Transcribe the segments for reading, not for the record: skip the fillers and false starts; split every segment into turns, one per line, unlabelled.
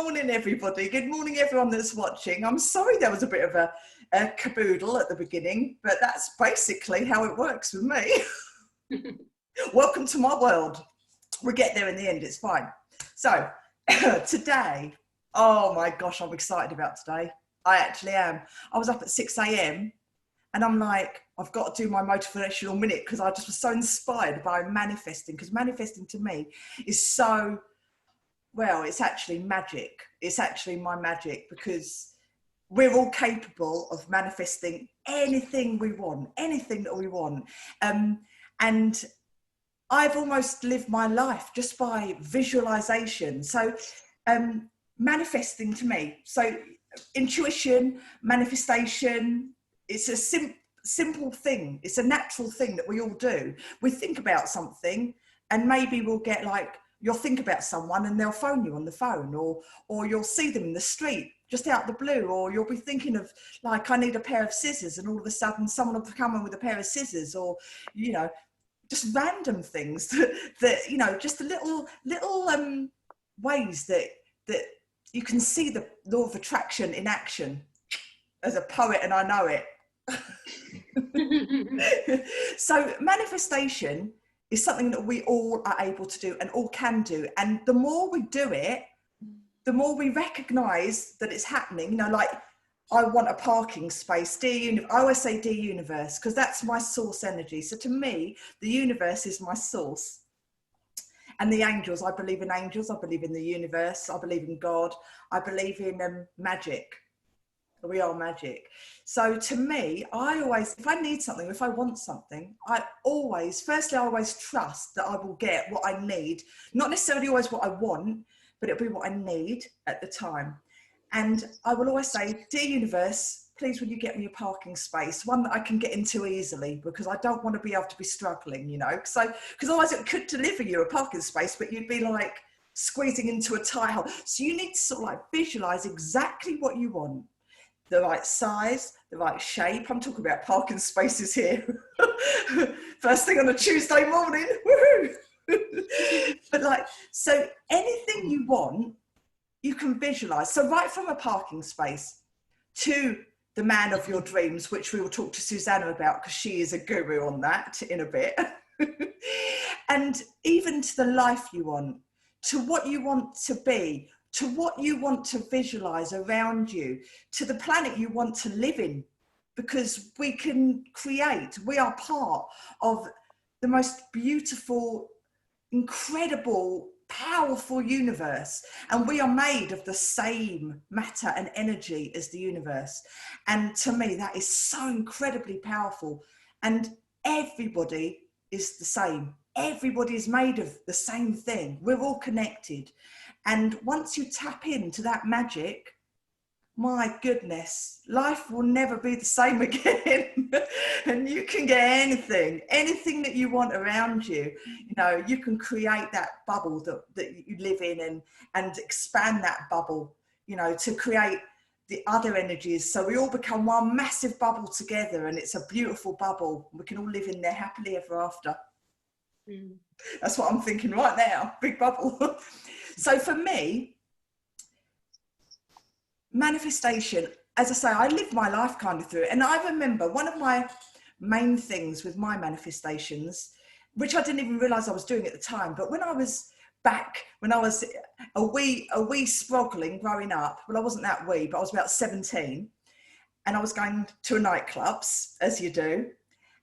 morning, everybody. Good morning, everyone that's watching. I'm sorry there was a bit of a caboodle at the beginning, but that's basically how it works with me. Welcome to my world. We'll get there in the end, it's fine. So, today, oh my gosh, I'm excited about today. I actually am. I was up at 6 a.m. and I'm like, I've got to do my motivational minute because I just was so inspired by manifesting, because manifesting to me is so, well, it's actually magic. It's actually my magic, because we're all capable of manifesting anything we want, anything that we want. And I've almost lived my life just by visualization. So manifesting to me, so intuition, manifestation, it's a simple thing. It's a natural thing that we all do. We think about something and maybe we'll get like, you'll think about someone and they'll phone you on the phone, or you'll see them in the street just out the blue, or you'll be thinking of like, I need a pair of scissors, and all of a sudden someone will come in with a pair of scissors, or, you know, just random things that you know, just the little ways that you can see the law of attraction in action. As a poet, and I know it. So manifestation is something that we all are able to do and all can do. And the more we do it, the more we recognize that it's happening. You know, like, I want a parking space. I always say, dear universe, because that's my source energy. So to me, the universe is my source. And the angels, I believe in angels. I believe in the universe. I believe in God. I believe in magic. We are magic. So to me, I always, if I need something, if I want something, I always trust that I will get what I need. Not necessarily always what I want, but it'll be what I need at the time. And I will always say, dear universe, please will you get me a parking space, one that I can get into easily, because I don't want to be able to be struggling, you know. So, because otherwise it could deliver you a parking space, but you'd be like squeezing into a tight hole. So you need to sort of like visualize exactly what you want. The right size, the right shape. I'm talking about parking spaces here. First thing on a Tuesday morning, woohoo! But like, so anything you want, you can visualize. So right from a parking space to the man of your dreams, which we will talk to Suzana about, because she is a guru on that in a bit. And even to the life you want, to what you want to be, to what you want to visualize around you, to the planet you want to live in, because we can create, we are part of the most beautiful, incredible, powerful universe, and we are made of the same matter and energy as the universe. And to me, that is so incredibly powerful. And everybody is the same. Everybody is made of the same thing. We're all connected. And once you tap into that magic, my goodness, life will never be the same again. And you can get anything that you want around you. You know, you can create that bubble that you live in, and expand that bubble, you know, to create the other energies. So we all become one massive bubble together, and it's a beautiful bubble. We can all live in there happily ever after. That's what I'm thinking right now, big bubble. So for me, manifestation, as I say, I live my life kind of through it. And I remember one of my main things with my manifestations, which I didn't even realize I was doing at the time, but when I was a wee sproggling growing up, well, I wasn't that wee, but I was about 17, and I was going to nightclubs, as you do.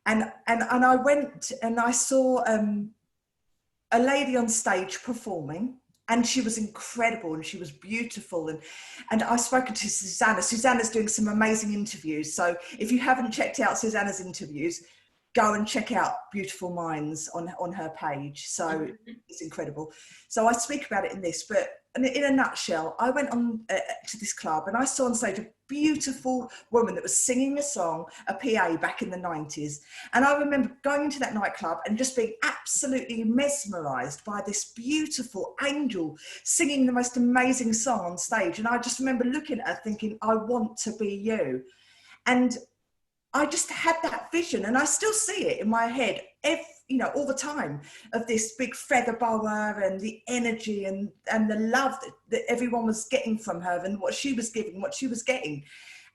And I went and I saw a lady on stage performing, and she was incredible and she was beautiful. And I've spoken to Suzana. Suzana's doing some amazing interviews. So if you haven't checked out Suzana's interviews, go and check out Beautiful Minds on her page. So it's incredible. So I speak about it in this, but in a nutshell, I went on to this club and I saw on stage a beautiful woman that was singing a song, a PA back in the 90s. And I remember going into that nightclub and just being absolutely mesmerized by this beautiful angel singing the most amazing song on stage. And I just remember looking at her thinking, I want to be you. And I just had that vision, and I still see it in my head you know, all the time, of this big feather boa and the energy and the love that everyone was getting from her, and what she was giving, what she was getting.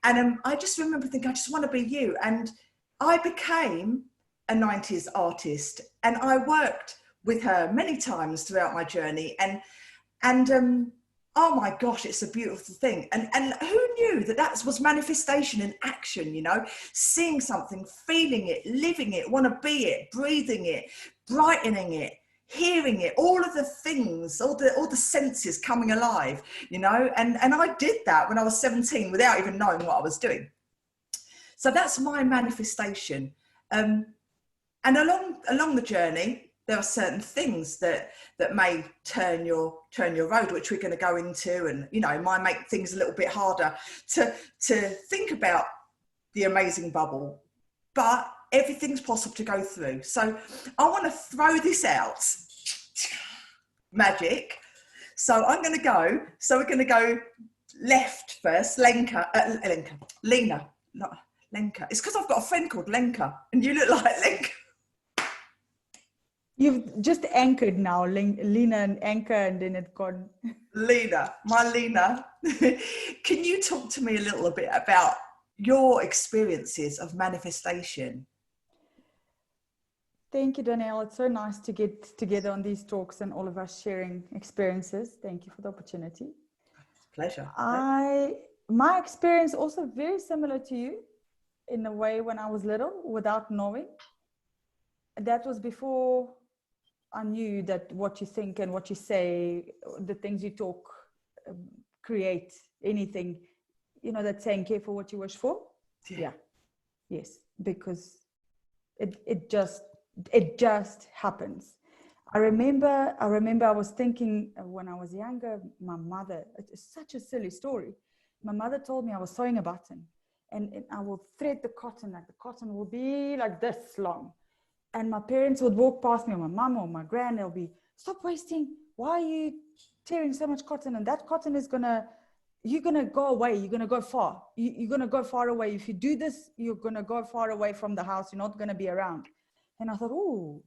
And I just remember thinking, I just want to be you. And I became a 90s artist, and I worked with her many times throughout my journey. And oh my gosh, it's a beautiful thing. And who knew that was manifestation in action, you know, seeing something, feeling it, living it, want to be it, breathing it, brightening it, hearing it, all of the things, all the senses coming alive, you know. And I did that when I was 17 without even knowing what I was doing. So that's my manifestation. And along the journey, there are certain things that may turn your road, which we're going to go into, and, you know, might make things a little bit harder to think about the amazing bubble, but everything's possible to go through. So I want to throw this out. Magic. So we're going to go left first. Lena, not Lenka. It's because I've got a friend called Lenka, and you look like Lenka.
You've just anchored now, Lena and anchor, and then it gone.
Lena, my Lena. Can you talk to me a little bit about your experiences of manifestation?
Thank you, Danielle. It's so nice to get together on these talks and all of us sharing experiences. Thank you for the opportunity.
Pleasure.
My experience also very similar to you in a way when I was little, without knowing. That was before I knew that what you think and what you say, the things you talk, create anything, you know, that saying, careful what you wish for. Yeah. Yes. Because it just happens. I remember I was thinking when I was younger, my mother, it's such a silly story. My mother told me I was sewing a button, and I will thread the cotton, like the cotton will be like this long. And my parents would walk past me, or my mum or my gran, they'll be, stop wasting. Why are you tearing so much cotton? And that cotton is you're going to go away. You're going to go far. You're going to go far away. If you do this, you're going to go far away from the house. You're not going to be around. And I thought, oh,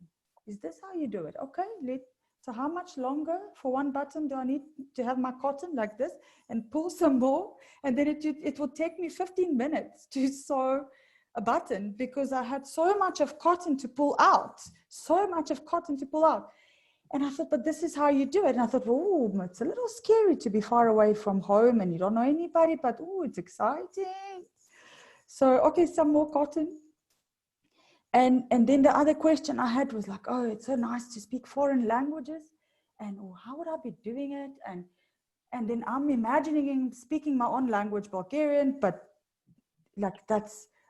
is this how you do it? Okay. So how much longer for one button do I need to have my cotton like this and pull some more? And then it would take me 15 minutes to sew a button because I had so much of cotton to pull out, And I thought, but this is how you do it. And I thought, oh, it's a little scary to be far away from home and you don't know anybody, but oh, it's exciting. So, okay, some more cotton. And then the other question I had was like, oh, it's so nice to speak foreign languages. And oh, how would I be doing it? And then I'm imagining speaking my own language, Bulgarian, but like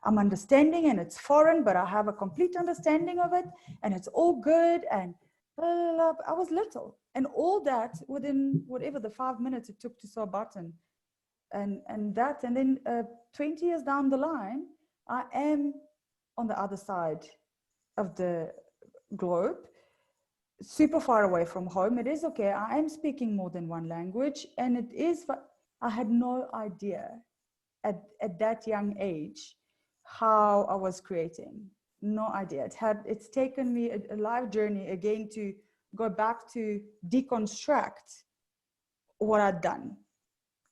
I'm understanding and it's foreign, but I have a complete understanding of it and it's all good. And blah, blah, blah. I was little, and all that within whatever the 5 minutes it took to sew a button, and then 20 years down the line, I am on the other side of the globe, super far away from home. It is okay. I am speaking more than one language, and it is. I had no idea at that young age how I was creating. No idea. It's taken me a life journey again to go back to deconstruct what I'd done.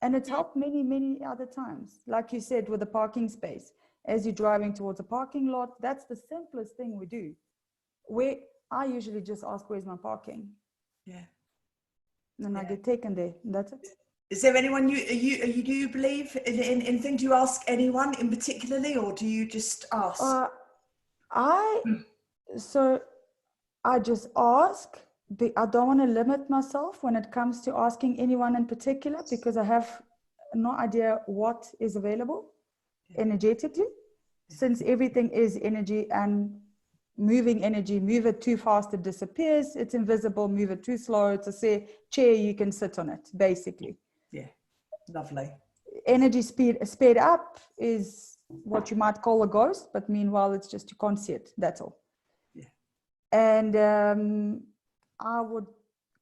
And it's helped many, many other times. Like you said, with the parking space, as you're driving towards a parking lot, that's the simplest thing we do. I usually just ask, where's my parking?
Yeah.
And I get taken there. That's it.
Is there anyone do you believe in things? Do you ask anyone in particularly, or do you just ask?
I just ask. I don't want to limit myself when it comes to asking anyone in particular, because I have no idea what is available energetically, since everything is energy, and moving energy, move it too fast, it disappears. It's invisible. Move it too slow, it's a chair, you can sit on it, basically.
Yeah, lovely.
Energy sped up is what you might call a ghost, but meanwhile, it's just you can't see it. That's all.
Yeah.
And I would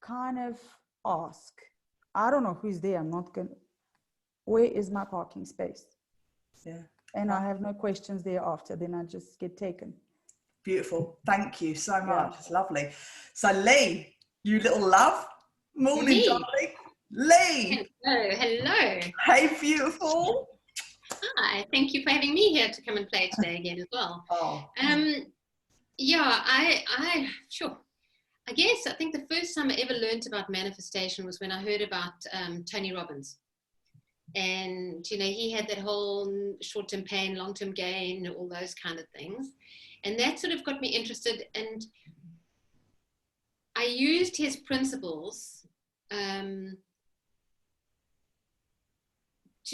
kind of ask, I don't know who's there. Where is my parking space?
Yeah.
And I have no questions thereafter. Then I just get taken.
Beautiful. Thank you so much.
Yeah.
It's lovely. So Lee, you little love. Morning,
Me.
darling. Lee.
Hello, hello.
Hey, beautiful.
Hi, thank you for having me here to come and play today again as well.
Oh.
Yeah, sure. I guess I think the first time I ever learned about manifestation was when I heard about Tony Robbins. And, you know, he had that whole short-term pain, long-term gain, all those kind of things. And that sort of got me interested. And I used his principles to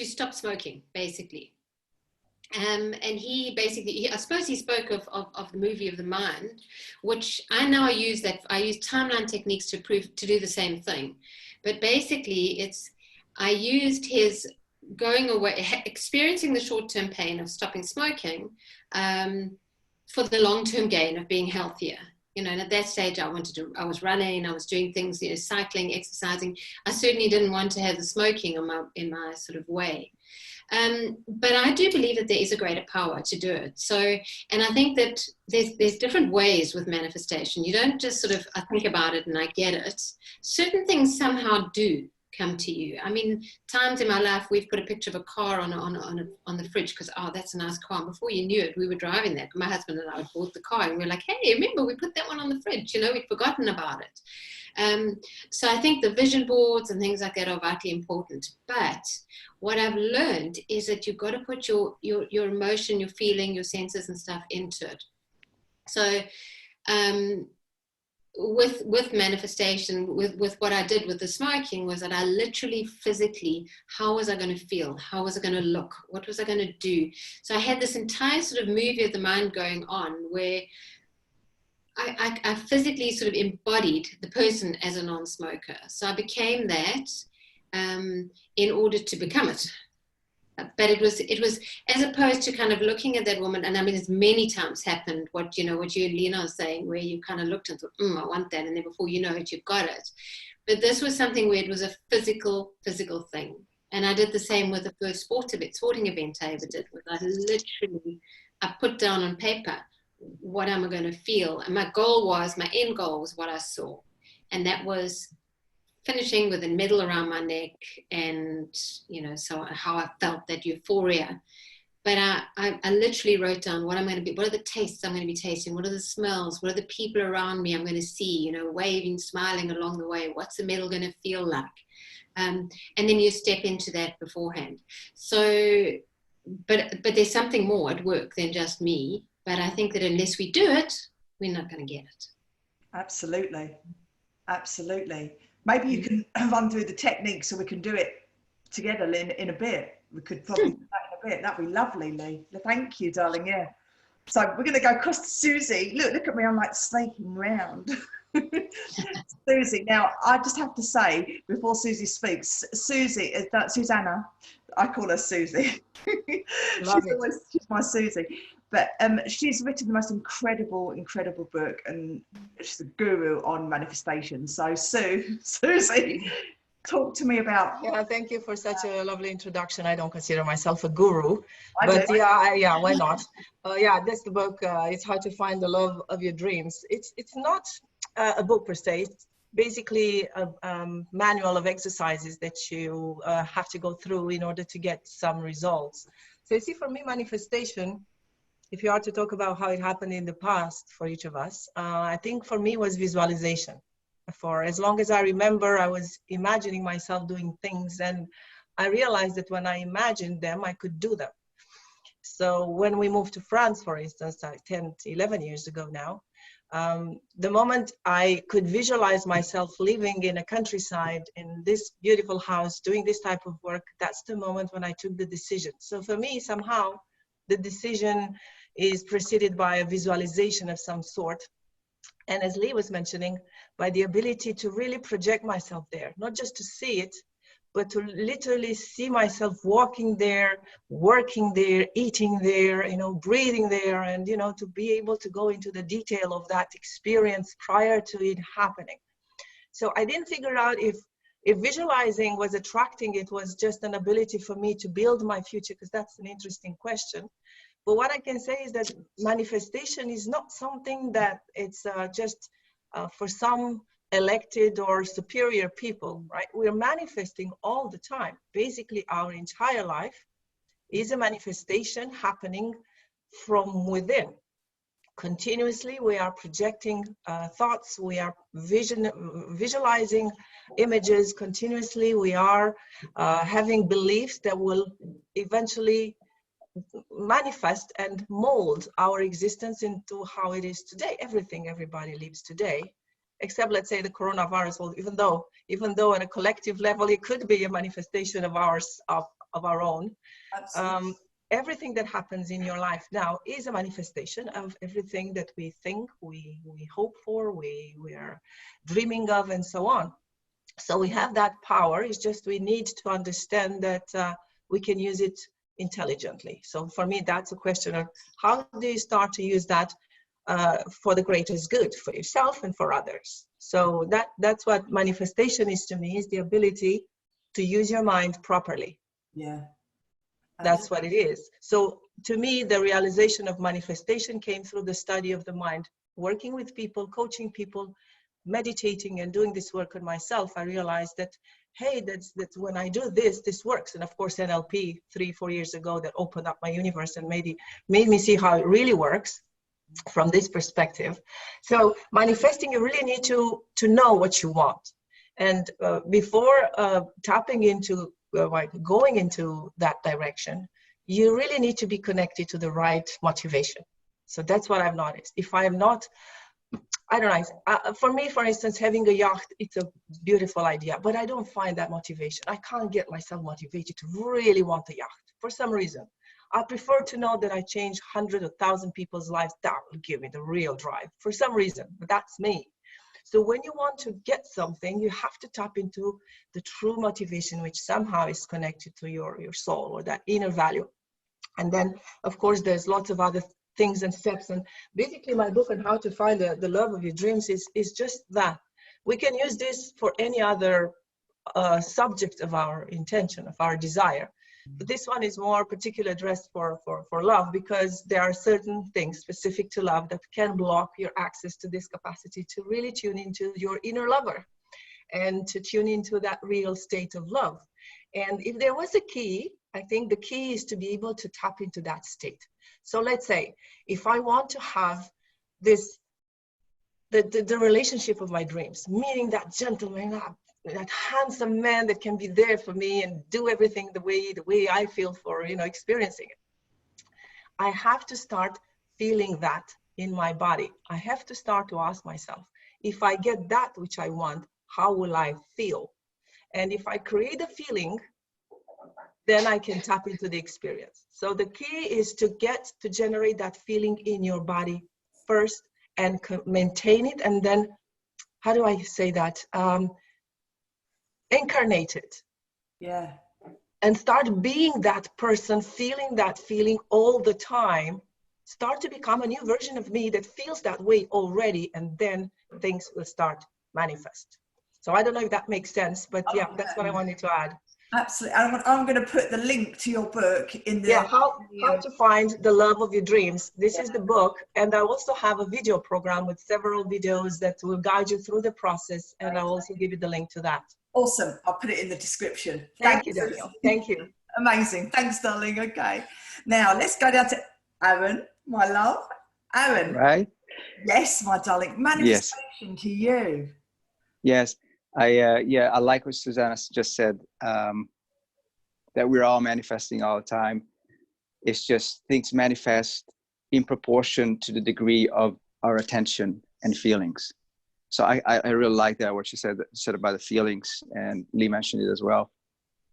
stop smoking, basically. And he basically, I suppose he spoke of the movie of the mind, which I now use I use timeline techniques to do the same thing. But basically I used his going away, experiencing the short-term pain of stopping smoking for the long-term gain of being healthier. You know, and at that stage I was running, I was doing things, you know, cycling, exercising. I certainly didn't want to have the smoking in my sort of way. But I do believe that there is a greater power to do it. So, and I think that there's different ways with manifestation. You don't just sort of, I think about it and I get it. Certain things somehow do come to you. I mean, times in my life we've put a picture of a car on the fridge because, oh, that's a nice car. And before you knew it, we were driving that. My husband and I had bought the car and we were like, hey, remember we put that one on the fridge? You know, we'd forgotten about it. So I think the vision boards and things like that are vitally important. But what I've learned is that you've got to put your emotion, your feeling, your senses and stuff into it. So with manifestation, with what I did with the smoking was that I literally physically, how was I going to feel? How was I going to look? What was I going to do? So I had this entire sort of movie of the mind going on where I physically sort of embodied the person as a non-smoker. So I became that in order to become it. But it was as opposed to kind of looking at that woman, and I mean, it's many times happened what you and Lena are saying, where you kind of looked and thought, I want that, and then before you know it, you've got it. But this was something where it was a physical thing. And I did the same with the first sporting event I ever did. I put down on paper, what am I going to feel? And my end goal was what I saw. And that was finishing with a medal around my neck and, you know, so how I felt, that euphoria. But I literally wrote down what I'm going to be, what are the tastes I'm going to be tasting? What are the smells? What are the people around me I'm going to see, you know, waving, smiling along the way? What's the medal going to feel like? And then you step into that beforehand. So, but there's something more at work than just me. But I think that unless we do it, we're not going to get it.
Absolutely. Absolutely. Maybe you can run through the techniques so we can do it together in a bit. We could probably do that in a bit. That'd be lovely, Lee. Thank you, darling. Yeah. So we're going to go across to Susie. Look at me. I'm like snaking round. Susie. Now, I just have to say, before Susie speaks, Susanna, I call her Susie. She's my Susie. But she's written the most incredible book, and she's a guru on manifestation. So Susie, talk to me about.
Yeah, thank you for such a lovely introduction. I don't consider myself a guru,
but
yeah, why not? Yeah, that's the book. It's How to Find the Love of Your Dreams. It's not a book per se. It's basically a manual of exercises that you have to go through in order to get some results. So you see, for me, manifestation, if you are to talk about how it happened in the past for each of us, I think for me was visualization. For as long as I remember, I was imagining myself doing things, and I realized that when I imagined them, I could do them. So when we moved to France, for instance, 10, 11 years ago now, the moment I could visualize myself living in a countryside in this beautiful house, doing this type of work, that's the moment when I took the decision. So for me, somehow, the decision is preceded by a visualization of some sort. And as Lee was mentioning, by the ability to really project myself there, not just to see it, but to literally see myself walking there, working there, eating there, you know, breathing there, and, you know, to be able to go into the detail of that experience prior to it happening. So I didn't figure out if visualizing was attracting, it was just an ability for me to build my future, because that's an interesting question. But what I can say is that manifestation is not something that it's just for some elected or superior people, right? We're manifesting all the time. Basically, our entire life is a manifestation happening from within. Continuously, we are projecting thoughts, we are visualizing images continuously, we are having beliefs that will eventually manifest and mold our existence into how it is today. Everything everybody lives today, except, let's say, the coronavirus. Well, even though at a collective level it could be a manifestation of ours, of our own. Everything that happens in your life now is a manifestation of everything that we think, we hope for, we are dreaming of, and so on. So we have that power. It's just we need to understand that we can use it intelligently. So for me, that's a question of how do you start to use that for the greatest good for yourself and for others. So that's what manifestation is to me, is the ability to use your mind properly.
Yeah.
That's what it is. So to me, the realization of manifestation came through the study of the mind, working with people, coaching people, meditating and doing this work on myself. I realized that, hey, that's when I do this, this works. And of course, NLP 3-4 years ago, that opened up my universe and made me see how it really works from this perspective. So manifesting, you really need to know what you want. And before tapping into going into that direction, you really need to be connected to the right motivation. So that's what I've noticed. If I am not, I don't know, for me, for instance, having a yacht, it's a beautiful idea, but I don't find that motivation. I can't get myself motivated to really want a yacht for some reason. I prefer to know that I change 100 or 1,000 people's lives. That will give me the real drive for some reason, but that's me. So when you want to get something, you have to tap into the true motivation, which somehow is connected to your soul or that inner value. And then, of course, there's lots of other things and steps. And basically, my book on how to find the love of your dreams is just that. We can use this for any other subject of our intention, of our desire. But this one is more particularly addressed for love, because there are certain things specific to love that can block your access to this capacity to really tune into your inner lover and to tune into that real state of love. And if there was a key, I think the key is to be able to tap into that state. So let's say, if I want to have this, the relationship of my dreams, meaning that gentleman, that handsome man that can be there for me and do everything the way I feel for, experiencing it. I have to start feeling that in my body. I have to start to ask myself, if I get that which I want, how will I feel? And if I create a feeling, then I can tap into the experience. So the key is to generate that feeling in your body first and maintain it. And then, how do I say that? Incarnate it.
Yeah.
And start being that person, feeling that feeling all the time. Start to become a new version of me that feels that way already, and then things will start manifest. So I don't know if that makes sense, but yeah, that's what I wanted to add.
Absolutely. I'm going to put the link to your book in the...
Yeah, how to find the love of your dreams. This is the book, and I also have a video program with several videos that will guide you through the process, and I'll also give you the link to that.
Awesome. I'll put it in the description.
Thank you, Danielle. Thank you.
Amazing. Thanks, darling. Okay. Now let's go down to Aaron, my love. Aaron.
Right?
Yes, my darling. Manifestation to you.
Yes. I like what Suzana just said, that we're all manifesting all the time. It's just things manifest in proportion to the degree of our attention and feelings. So I really like that, what she said about the feelings, and Lee mentioned it as well,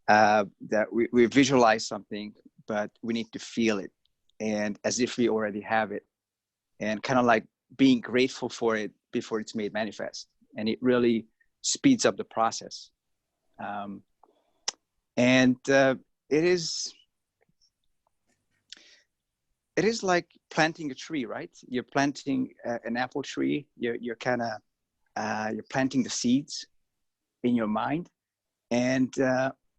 that we visualize something, but we need to feel it, and as if we already have it, and kind of like being grateful for it before it's made manifest. And it really speeds up the process. It is like planting a tree, right? You're planting an apple tree. You're planting the seeds in your mind, and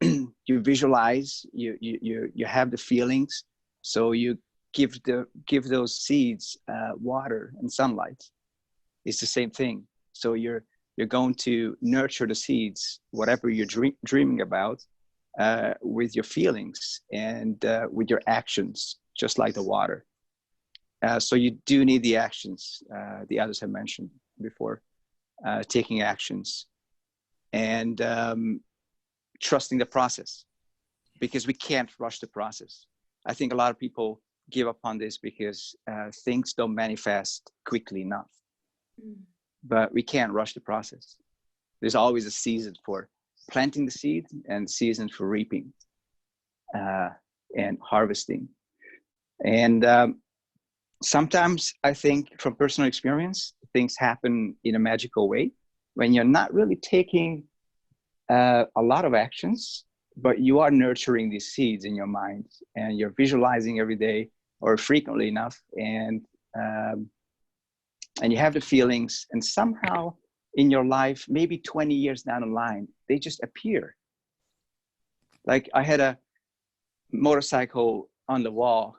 you visualize. You have the feelings, so you give those seeds water and sunlight. It's the same thing. So you're going to nurture the seeds, whatever you're dreaming about, with your feelings and with your actions, just like the water. So you do need the actions, the others have mentioned before, taking actions and trusting the process, because we can't rush the process. I think a lot of people give up on this because things don't manifest quickly enough. But we can't rush the process. There's always a season for planting the seed and season for reaping and harvesting. And sometimes I think from personal experience, things happen in a magical way when you're not really taking a lot of actions, but you are nurturing these seeds in your mind and you're visualizing every day or frequently enough. And you have the feelings, and somehow in your life, maybe 20 years down the line, they just appear. Like I had a motorcycle on the wall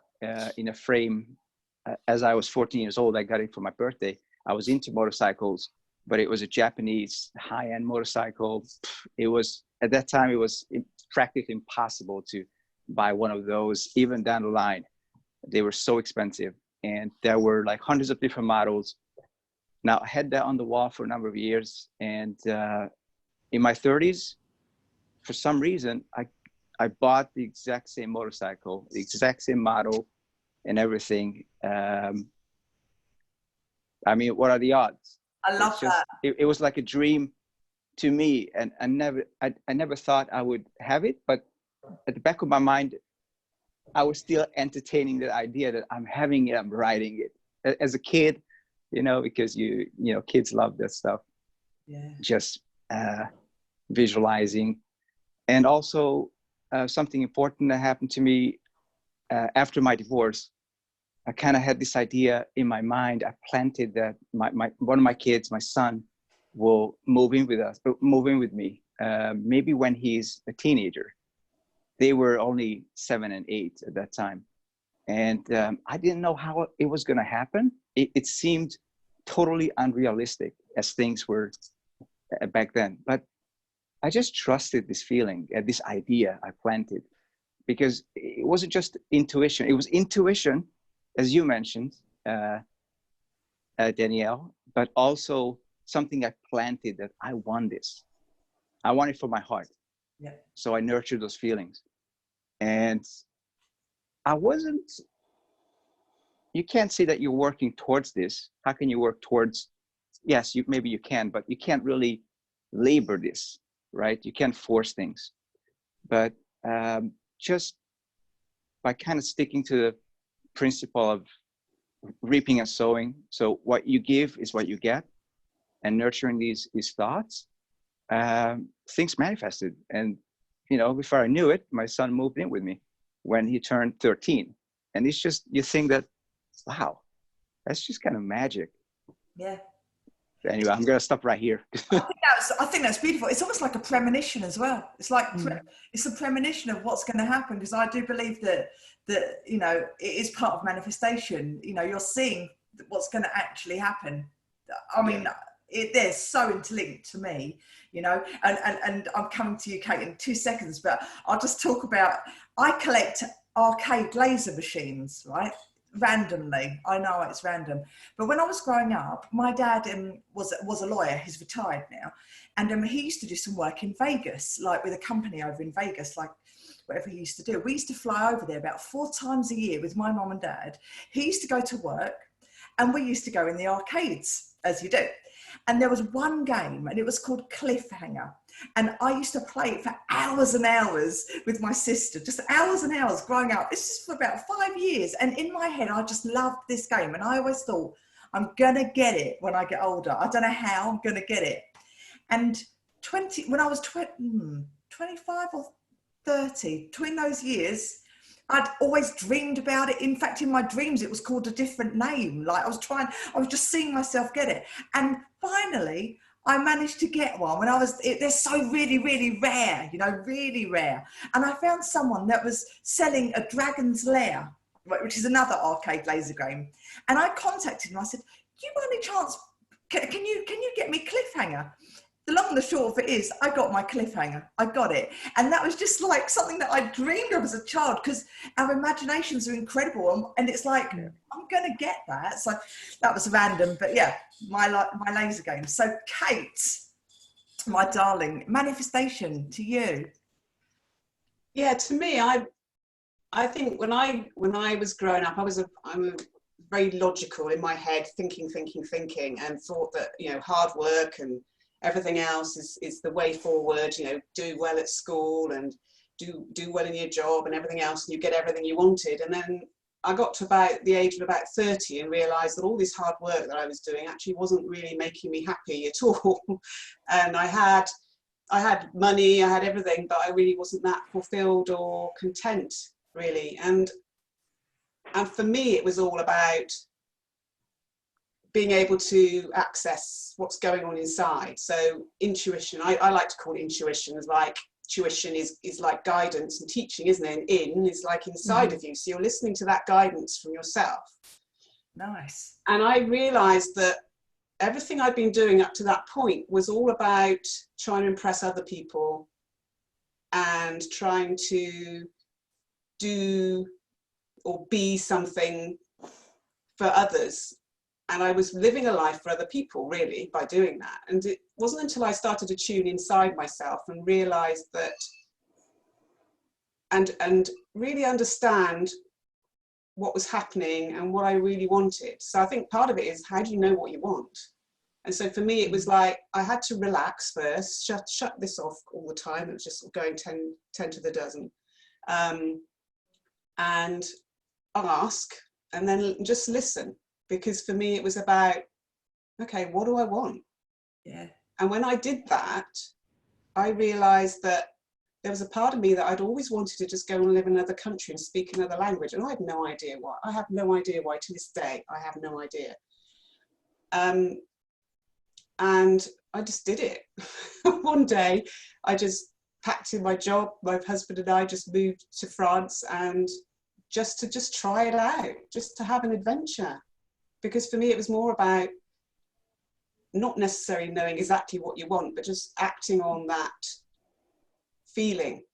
in a frame as I was 14 years old. I got it for my birthday. I was into motorcycles, but it was a Japanese high-end motorcycle. It was, at that time, it was practically impossible to buy one of those, even down the line. They were so expensive, and there were like hundreds of different models. Now, I had that on the wall for a number of years, and in my 30s, for some reason, I bought the exact same motorcycle, the exact same model and everything. I mean, what are the odds?
I love that.
It was like a dream to me, and I never thought I would have it, but at the back of my mind, I was still entertaining the idea that I'm having it, I'm riding it. As a kid, you know, because you know, kids love that stuff.
Yeah.
Just visualizing. And also something important that happened to me after my divorce. I kind of had this idea in my mind. I planted that one of my kids, my son, will move in with me, maybe when he's a teenager. They were only 7 and 8 at that time. And I didn't know how it was going to happen. It seemed totally unrealistic as things were back then. But I just trusted this feeling, this idea I planted, because it wasn't just intuition. It was intuition, as you mentioned, Danielle, but also something I planted that I want this. I want it for my heart.
Yeah.
So I nurtured those feelings. And I wasn't, you can't say that you're working towards this. How can you work towards, yes, maybe you can, but you can't really labor this, right? You can't force things. But just by kind of sticking to the principle of reaping and sowing. So what you give is what you get, and nurturing these thoughts, things manifested. And, you know, before I knew it, my son moved in with me when he turned 13. And it's just, you think that, wow, that's just kind of magic.
Yeah.
Anyway, I'm going to stop right here.
I think that's beautiful. It's almost like a premonition as well. It's like, it's a premonition of what's going to happen, because I do believe that, you know, it is part of manifestation. You know, you're seeing what's going to actually happen. I mean, they're so interlinked to me, you know, and I'm coming to you, Kate, in 2 seconds, but I'll just talk about, I collect arcade laser machines, right? Randomly. I know it's random, but when I was growing up, my dad was a lawyer. He's retired now, and he used to do some work in Vegas, like with a company over in Vegas, like whatever he used to do. We used to fly over there about 4 times a year with my mum and dad. He used to go to work, and we used to go in the arcades, as you do. And there was one game, and it was called Cliffhanger. And I used to play it for hours and hours with my sister, just hours and hours growing up. This is for about 5 years. And in my head, I just loved this game. And I always thought, I'm going to get it when I get older. I don't know how I'm going to get it. And when I was 25 or 30, between those years, I'd always dreamed about it. In fact, in my dreams, it was called a different name. Like I was just seeing myself get it. And finally, I managed to get one when they're so really, really rare, you know, really rare. And I found someone that was selling a Dragon's Lair which is another arcade laser game. And I contacted him. I said, "Do you by any chance, can you get me Cliffhanger?" The long and the short of it is, I got my Cliffhanger. I got it. And that was just like something that I dreamed of as a child, because our imaginations are incredible. And it's like, I'm going to get that. So that was random. But yeah, my laser game. So Kate, my darling, manifestation to you.
Yeah, to me, I think when I was growing up, I'm very logical in my head, thinking, and thought that, you know, hard work and everything else is the way forward. You know, do well at school and do well in your job and everything else, and you get everything you wanted. And then I got to about the age of about 30 and realized that all this hard work that I was doing actually wasn't really making me happy at all. And I had money, I had everything, but I really wasn't that fulfilled or content, really. And for me, it was all about being able to access what's going on inside. So intuition, I like to call it intuition, as like tuition is like guidance, and teaching, isn't it? And in is like inside of you. So you're listening to that guidance from yourself.
Nice.
And I realized that everything I'd been doing up to that point was all about trying to impress other people and trying to do or be something for others. And I was living a life for other people, really, by doing that. And it wasn't until I started to tune inside myself and realized that, and really understand what was happening and what I really wanted. So I think part of it is, how do you know what you want? And so for me, it was like, I had to relax first, shut this off all the time. It was just going 10 to the dozen. And ask, and then just listen. Because for me, it was about, okay, what do I want?
Yeah.
And when I did that, I realized that there was a part of me that I'd always wanted to just go and live in another country and speak another language. And I had no idea why. I have no idea why to this day. I have no idea. And I just did it. One day, I just packed in my job. My husband and I just moved to France, and just to try it out, just to have an adventure. Because for me, it was more about not necessarily knowing exactly what you want, but just acting on that feeling.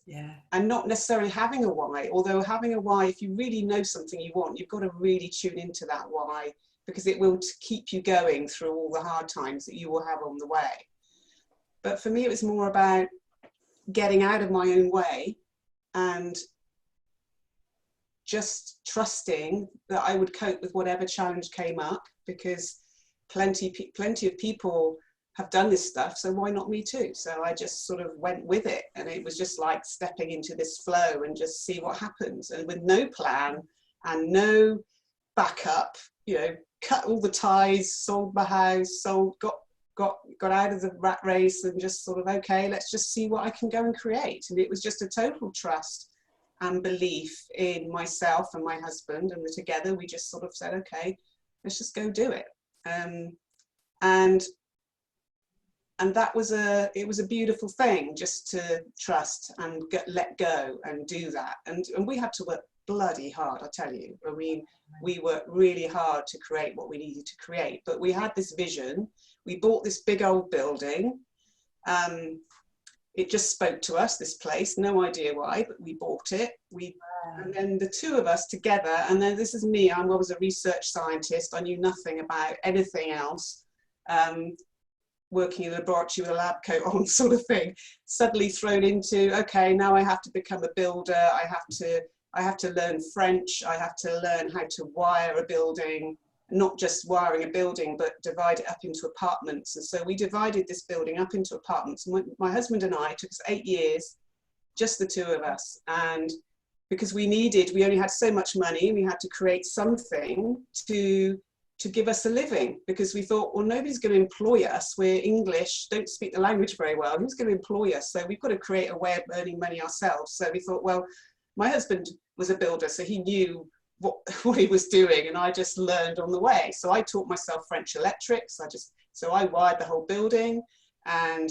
Yeah.
And not necessarily having a why, although having a why, if you really know something you want, you've got to really tune into that why, because it will keep you going through all the hard times that you will have on the way. But for me, it was more about getting out of my own way and just trusting that I would cope with whatever challenge came up, because plenty of people have done this stuff, so why not me too? So I just sort of went with it, and it was just like stepping into this flow and just see what happens. And with no plan and no backup, you know, cut all the ties, sold my house, got out of the rat race, and just sort of, okay, let's just see what I can go and create. And it was just a total trust and belief in myself and my husband, and together we just sort of said, okay, let's just go do it. And that was it was a beautiful thing, just to trust and let go and do that. And we had to work bloody hard, I tell you. I mean, we worked really hard to create what we needed to create, but we had this vision. We bought this big old building. It just spoke to us, this place, no idea why, but we bought it. And then the two of us together, and then this is me, I was a research scientist. I knew nothing about anything else, working in a laboratory with a lab coat on sort of thing, suddenly thrown into, okay, now I have to become a builder. I have to learn French. I have to learn how to wire a building, not just wiring a building, but divide it up into apartments. And so we divided this building up into apartments. My husband and I, it took us 8 years, just the two of us. And because we only had so much money, we had to create something to give us a living, because we thought, well, nobody's going to employ us. We're English, don't speak the language very well. Who's going to employ us? So we've got to create a way of earning money ourselves. So we thought, well, my husband was a builder, so he knew what he was doing, and I just learned on the way. So I taught myself French electrics. So I wired the whole building, and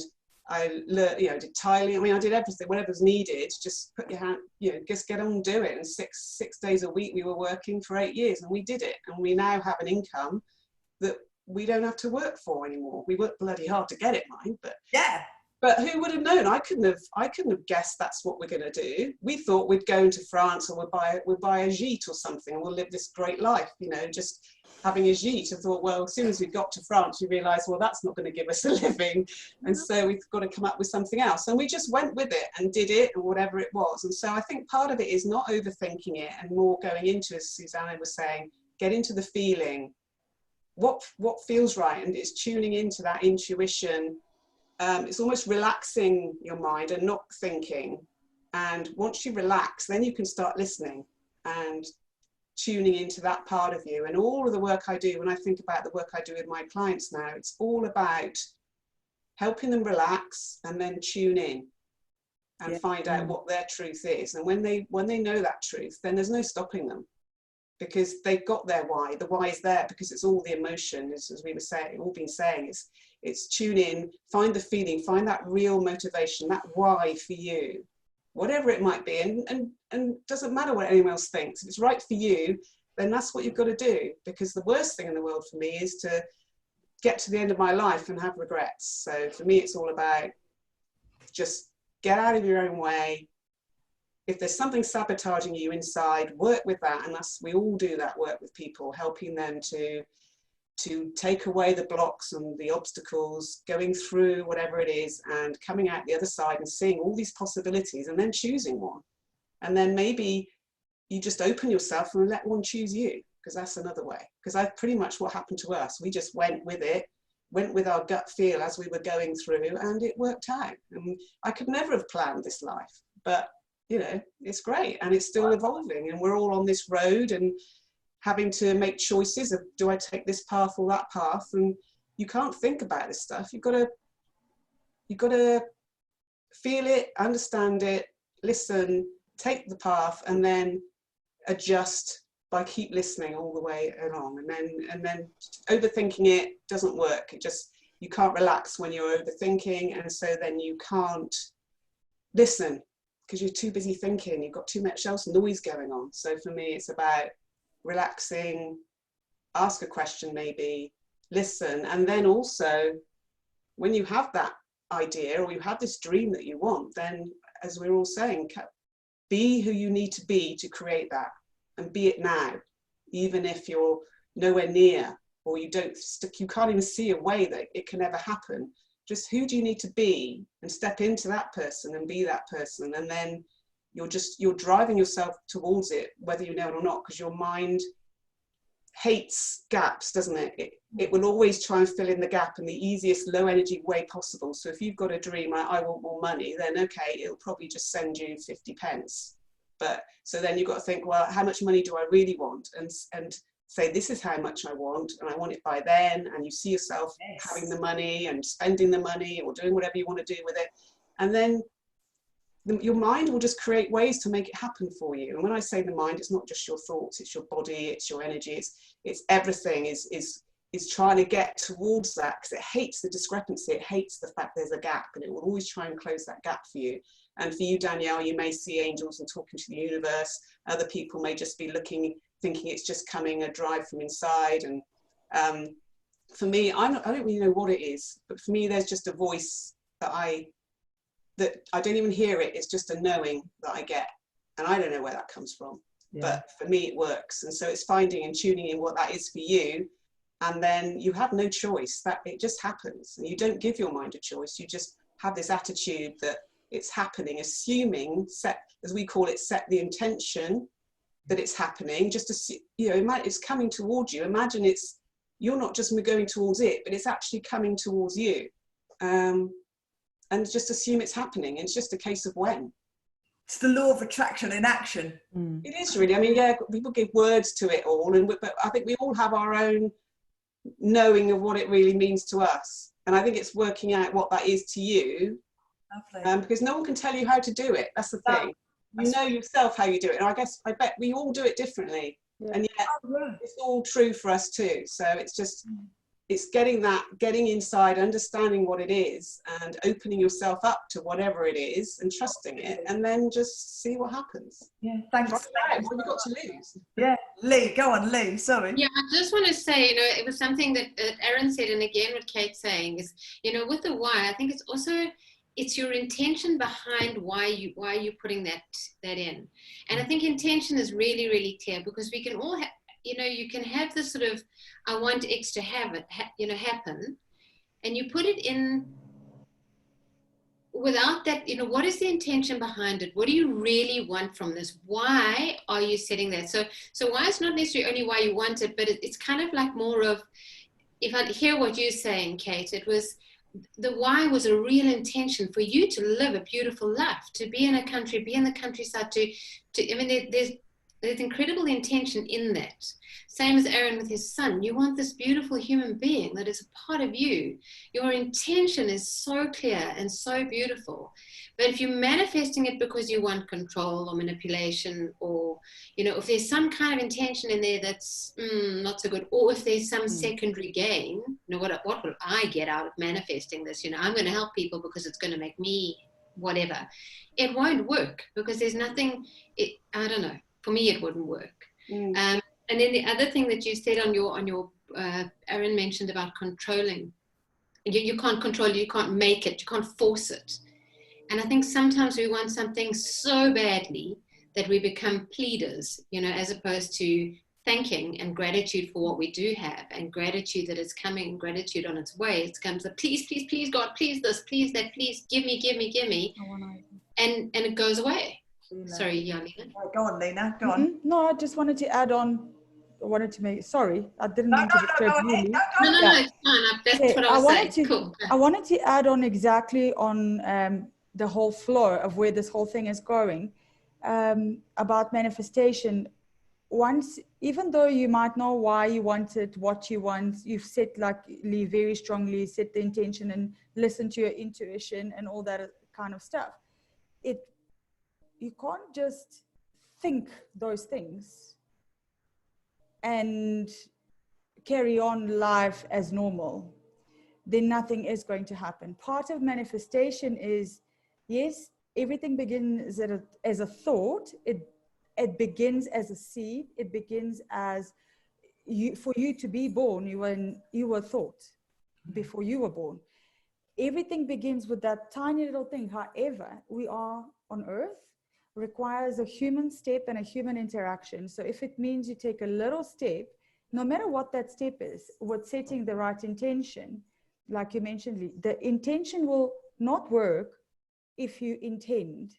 I learned, you know, did tiling. I mean, I did everything, whatever's needed. Just put your hand, you know, just get on and do it. And six days a week we were working for 8 years, and we did it. And we now have an income that we don't have to work for anymore. We work bloody hard to get it, mind, but
Yeah.
But who would have known? I couldn't have guessed that's what we're going to do. We thought we'd go into France, or we'll buy a gîte or something, and we'll live this great life, you know, just having a gîte. I thought, well, as soon as we got to France, we realised, well, that's not going to give us a living, and so we've got to come up with something else. And we just went with it and did it, or whatever it was. And so I think part of it is not overthinking it, and more going into, as Suzana was saying, get into the feeling, what feels right, and it's tuning into that intuition. It's almost relaxing your mind and not thinking. And once you relax, then you can start listening and tuning into that part of you. And all of the work I do, when I think about the work I do with my clients now, it's all about helping them relax and then tune in and find out what their truth is. And when they know that truth, then there's no stopping them, because they've got their why. The why is there because it's all the emotion, as we were saying, all been saying, it's tune in, find the feeling, find that real motivation, that why for you, whatever it might be. And doesn't matter what anyone else thinks. If it's right for you, then that's what you've got to do. Because the worst thing in the world for me is to get to the end of my life and have regrets. So for me, it's all about just get out of your own way. If there's something sabotaging you inside, work with that. And we all do that work with people, helping them to take away the blocks and the obstacles, going through whatever it is, and coming out the other side and seeing all these possibilities, and then choosing one. And then maybe you just open yourself and let one choose you, because that's another way. Because that's pretty much what happened to us. We just went with it, went with our gut feel as we were going through, and it worked out. And I could never have planned this life, but you know, it's great, and it's still evolving, and we're all on this road and having to make choices of, do I take this path or that path? And you can't think about this stuff. You've got to feel it, understand it, listen, take the path, and then adjust by keep listening all the way along. And then overthinking it doesn't work. You can't relax when you're overthinking, and so then you can't listen because you're too busy thinking. You've got too much else noise going on. So for me, it's about relaxing, ask a question, maybe listen, and then also when you have that idea or you have this dream that you want, then as we're all saying, be who you need to be to create that, and be it now, even if you're nowhere near, or you can't even see a way that it can ever happen. Just who do you need to be, and step into that person and be that person, and then you're driving yourself towards it, whether you know it or not, because your mind hates gaps, doesn't it? It will always try and fill in the gap in the easiest low energy way possible. So if you've got a dream like, I want more money, then okay, it'll probably just send you 50 pence. But so then you've got to think, well, how much money do I really want? And say, this is how much I want, and I want it by then. And you see yourself having the money and spending the money, or doing whatever you want to do with it. And then your mind will just create ways to make it happen for you. And when I say the mind, it's not just your thoughts, it's your body, it's your energy, it's everything is trying to get towards that, because it hates the discrepancy, it hates the fact there's a gap, and it will always try and close that gap for you. And for you, Danielle, you may see angels and talking to the universe. Other people may just be looking, thinking it's just coming a drive from inside. And for me, I don't really know what it is, but for me, there's just a voice that I don't even hear it. It's just a knowing that I get, and I don't know where that comes from. Yeah. But for me, it works. And so it's finding and tuning in what that is for you. And then you have no choice, that it just happens. And you don't give your mind a choice. You just have this attitude that it's happening, assuming, as we call it, set the intention that it's happening. Just to, it's coming towards you. Imagine you're not just going towards it, but it's actually coming towards you. And just assume it's happening. It's just a case of when.
It's the law of attraction in action.
Mm.
It is really. I mean, yeah, people give words to it all, but I think we all have our own knowing of what it really means to us. And I think it's working out what that is to you. Lovely. Because no one can tell you how to do it. That's the thing. You know yourself how you do it. And I bet we all do it differently. Yeah. And yet it's all true for us too. So it's just it's getting inside, understanding what it is, and opening yourself up to whatever it is, and trusting it, and then just see what happens.
Yeah, thanks.
What have you got to lose?
Yeah, Lee, go on, Lee. Sorry.
Yeah, I just want to say, it was something that Erin said, and again, what Kate's saying is, with the why, I think it's also, it's your intention behind why you're putting that in. And I think intention is really, really clear, because we can all have, you can have this sort of, I want X to have it, happen, and you put it in without that, what is the intention behind it? What do you really want from this? Why are you setting that? So why is not necessarily only why you want it, but it's kind of like more of, if I hear what you're saying, Kate, it was, the why was a real intention for you to live a beautiful life, to be in a country, be in the countryside, there's incredible intention in that. Same as Aaron with his son. You want this beautiful human being that is a part of you. Your intention is so clear and so beautiful. But if you're manifesting it because you want control or manipulation, or, if there's some kind of intention in there that's not so good, or if there's some secondary gain, what will I get out of manifesting this? I'm going to help people because it's going to make me whatever. It won't work, because there's nothing, I don't know. For me, it wouldn't work. And then the other thing that you said on your Aaron mentioned about controlling. You can't control it, you can't make it, you can't force it. And I think sometimes we want something so badly that we become pleaders, as opposed to thanking and gratitude for what we do have, and gratitude that it's coming, gratitude on its way. It comes a please, please, please, God, please this, please that, please give me. And it goes away. Sorry, Lena.
Go on, Lena. Go on.
No, I just wanted to add on. Sorry, I didn't mean to disturb you.
No, it's fine. That's what I was saying. Cool.
I wanted to add on exactly on the whole flow of where this whole thing is going, about manifestation. Even though you might know why you want it, what you want, you've set, like Lee very strongly, set the intention and listen to your intuition and all that kind of stuff. You can't just think those things and carry on life as normal. Then nothing is going to happen. Part of manifestation is, yes, everything begins as a thought. It begins as a seed. It begins as for you to be born, you were thought before you were born. Everything begins with that tiny little thing. However, we are on earth, requires a human step and a human interaction. So if it means you take a little step, no matter what that step is, with setting the right intention, like you mentioned, Lee, the intention will not work if you intend,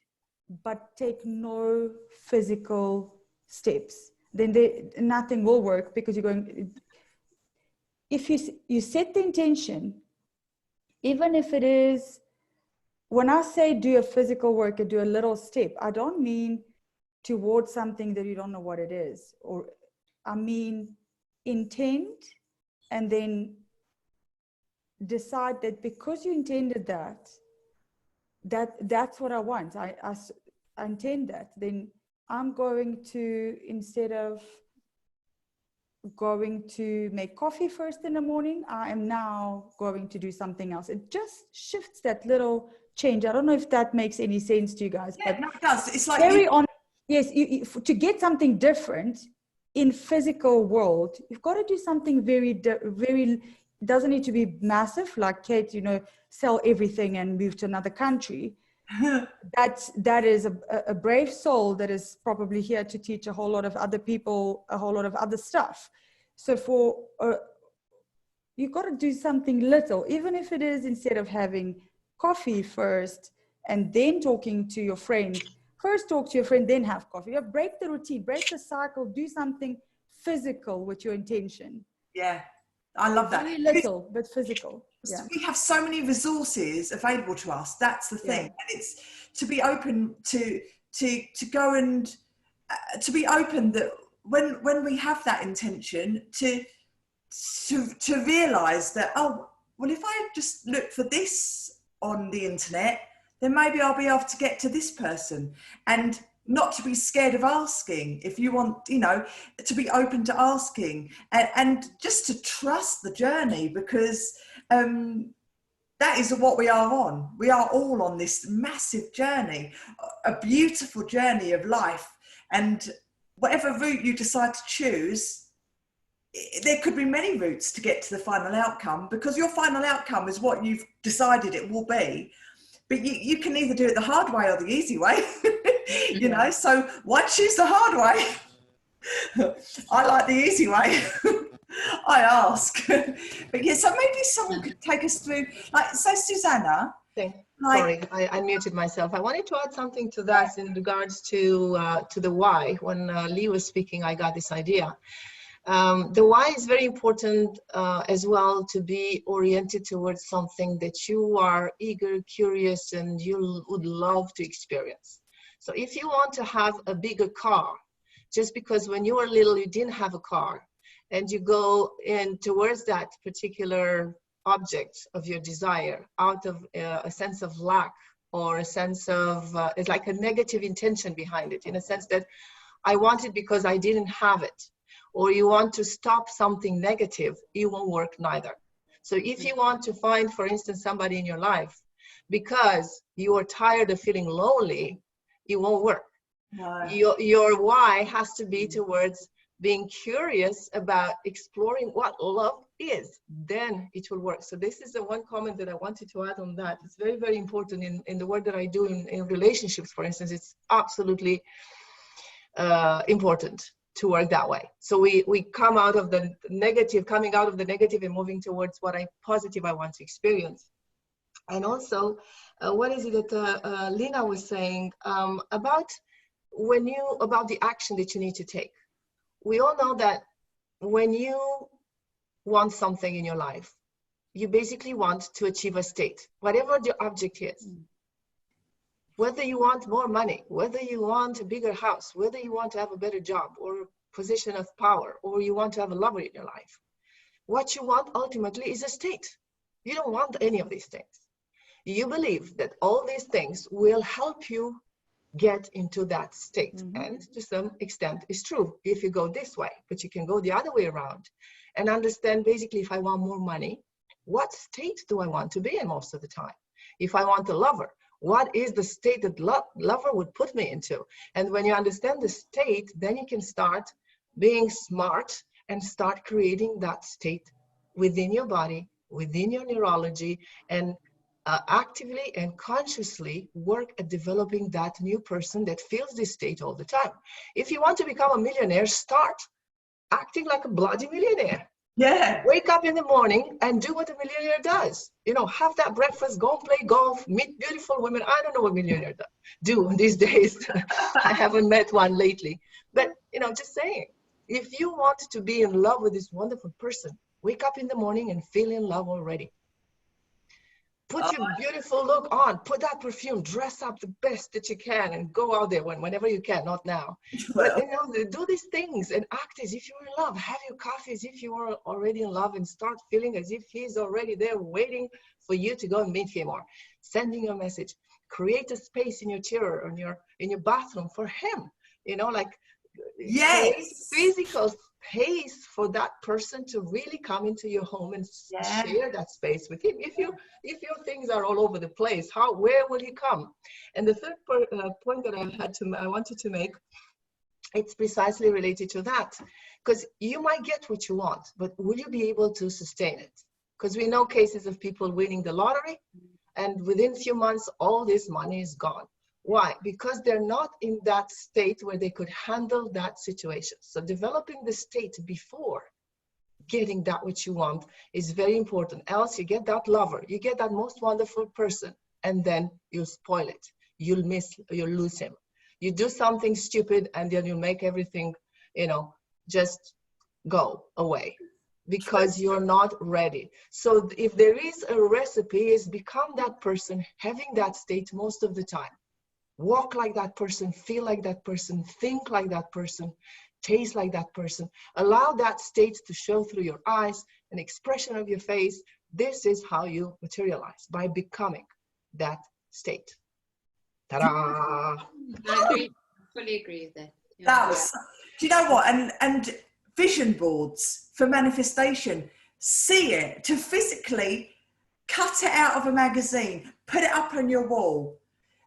but take no physical steps. Then nothing will work, because you're going, if you set the intention, even if it is, when I say do a physical work and do a little step, I don't mean towards something that you don't know what it is, or I mean intend and then decide that because you intended that's what I want. I intend that. Then I'm going to, instead of going to make coffee first in the morning, I am now going to do something else. It just shifts that little change. I don't know if that makes any sense to you guys.
Yeah,
but
no, it does. It's like
yes, to get something different in physical world, you've got to do something very, doesn't need to be massive, like Kate, sell everything and move to another country. That is a brave soul that is probably here to teach a whole lot of other people a whole lot of other stuff. So you've got to do something little, even if it is, instead of having coffee first and then talking to your friend, first talk to your friend, then have coffee. You break the routine, break the cycle, do something physical with your intention.
Yeah, I love that.
Very little, but physical. Yeah.
We have so many resources available to us. That's the thing. And it's to be open to go and to be open that when we have that intention to realize that, oh, well, if I just look for this on the internet, then maybe I'll be able to get to this person. And not to be scared of asking. If you want, you know, to be open to asking, and just to trust the journey, because that is what we are on. We are all on this massive journey, a beautiful journey of life. And whatever route you decide to choose, there could be many routes to get to the final outcome, because your final outcome is what you've decided it will be. But you can either do it the hard way or the easy way, you know, so why choose the hard way? I like the easy way. I ask. But yeah, so maybe someone could take us through, like, so Suzana.
Sorry, I muted myself. I wanted to add something to that in regards to the why. When Lee was speaking, I got this idea. The why is very important as well, to be oriented towards something that you are eager, curious, and you would love to experience. So if you want to have a bigger car, just because when you were little you didn't have a car, and you go in towards that particular object of your desire out of a sense of lack, or a sense of, it's like a negative intention behind it, in a sense that I want it because I didn't have it, or you want to stop something negative, it won't work neither. So if you want to find, for instance, somebody in your life because you are tired of feeling lonely, it won't work. No. Your why has to be towards being curious about exploring what love is, then it will work. So this is the one comment that I wanted to add on that. It's very, very important in the work that I do in relationships, for instance. It's absolutely important to work that way. So we come out of the negative, coming out of the negative and moving towards what positive I want to experience. And also, what is it that Lina was saying about the action that you need to take? We all know that when you want something in your life, you basically want to achieve a state, whatever the object is. Whether you want more money, whether you want a bigger house, whether you want to have a better job or position of power, or you want to have a lover in your life. What you want ultimately is a state. You don't want any of these things. You believe that all these things will help you get into that state. Mm-hmm. And to some extent it's true if you go this way, but you can go the other way around and understand, basically, if I want more money, what state do I want to be in most of the time? If I want a lover, what is the state that lover would put me into? And when you understand the state, then you can start being smart and start creating that state within your body, within your neurology, and actively and consciously work at developing that new person that feels this state all the time. If you want to become a millionaire, start acting like a bloody millionaire. Yeah. Wake up in the morning and do what a millionaire does. You know, have that breakfast, go and play golf, meet beautiful women. I don't know what millionaires do these days. I haven't met one lately. But, you know, just saying, if you want to be in love with this wonderful person, wake up in the morning and feel in love already. Put your beautiful look on, put that perfume, dress up the best that you can, and go out there whenever you can, not now. But, you know, do these things and act as if you're in love. Have your coffee as if you are already in love, and start feeling as if he's already there waiting for you to go and meet him, or sending a message. Create a space in your chair or in your bathroom for him. You know, like, yes, physical space for that person to really come into your home and share that space with him. If your things are all over the place, where will he come? And the third point that I wanted to make, it's precisely related to that, because you might get what you want, but will you be able to sustain it? Because we know cases of people winning the lottery, and within a few months all this money is gone. Why? Because they're not in that state where they could handle that situation. So developing the state before getting that which you want is very important. Else you get that lover, you get that most wonderful person, and then you'll spoil it. You'll lose him. You do something stupid, and then you make everything, you know, just go away because you're not ready. So if there is a recipe, is become that person, having that state most of the time. Walk like that person, feel like that person, think like that person, taste like that person. Allow that state to show through your eyes, an expression of your face. This is how you materialize, by becoming that state. Ta-da!
I agree. fully agree with that. Yeah.
That was, do you know what? And vision boards for manifestation, see it, to physically cut it out of a magazine, put it up on your wall,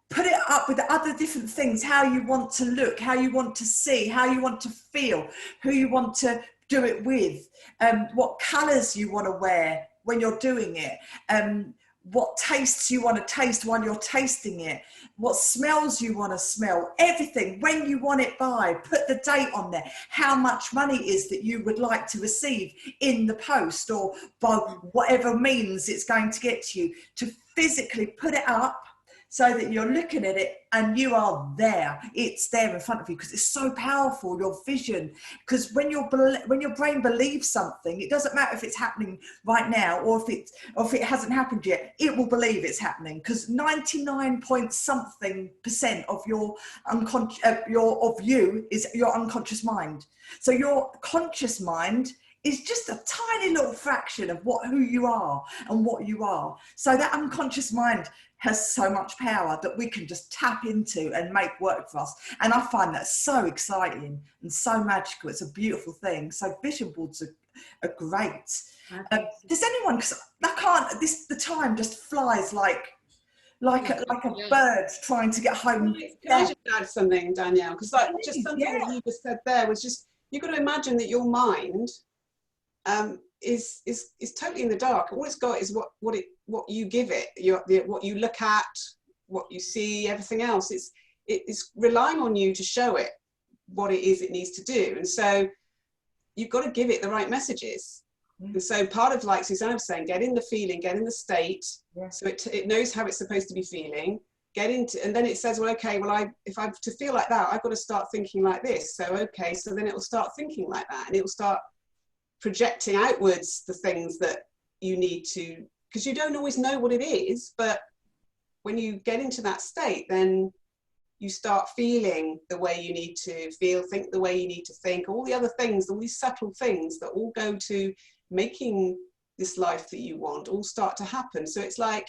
put it up with other different things, how you want to look, how you want to see, how you want to feel, who you want to do it with, what colours you want to wear when you're doing it, what tastes you want to taste while you're tasting it, what smells you want to smell, everything, when you want it by, put the date on there, how much money is that you would like to receive in the post or by whatever means it's going to get to you, to physically put it up so that you're looking at it and you are there. It's there in front of you because it's so powerful, your vision. Because when your brain believes something, it doesn't matter if it's happening right now or if it hasn't happened yet, it will believe it's happening. Because 99.something% of your you is your unconscious mind. So your conscious mind is just a tiny little fraction of who you are and what you are. So that unconscious mind has so much power that we can just tap into and make work for us. And I find that so exciting and so magical. It's a beautiful thing. So vision boards are great. Does anyone, because the time just flies like a bird trying to get home.
Can I just add something, Danielle? Because just something that you just said there was just, you've got to imagine that your mind is totally in the dark. All it's got is what you give it, what you look at, what you see, everything else. It's relying on you to show it what it is it needs to do. And so you've got to give it the right messages. And so part of, like Suzana was saying, get in the feeling, get in the state, so it knows how it's supposed to be feeling, get into, and then it says, well, okay, well, if I'm to feel like that, I've got to start thinking like this. So, okay, so then it will start thinking like that, and it will start projecting outwards the things that you need to, because you don't always know what it is, but when you get into that state, then you start feeling the way you need to feel, think the way you need to think, all the other things, all these subtle things that all go to making this life that you want all start to happen. So it's like,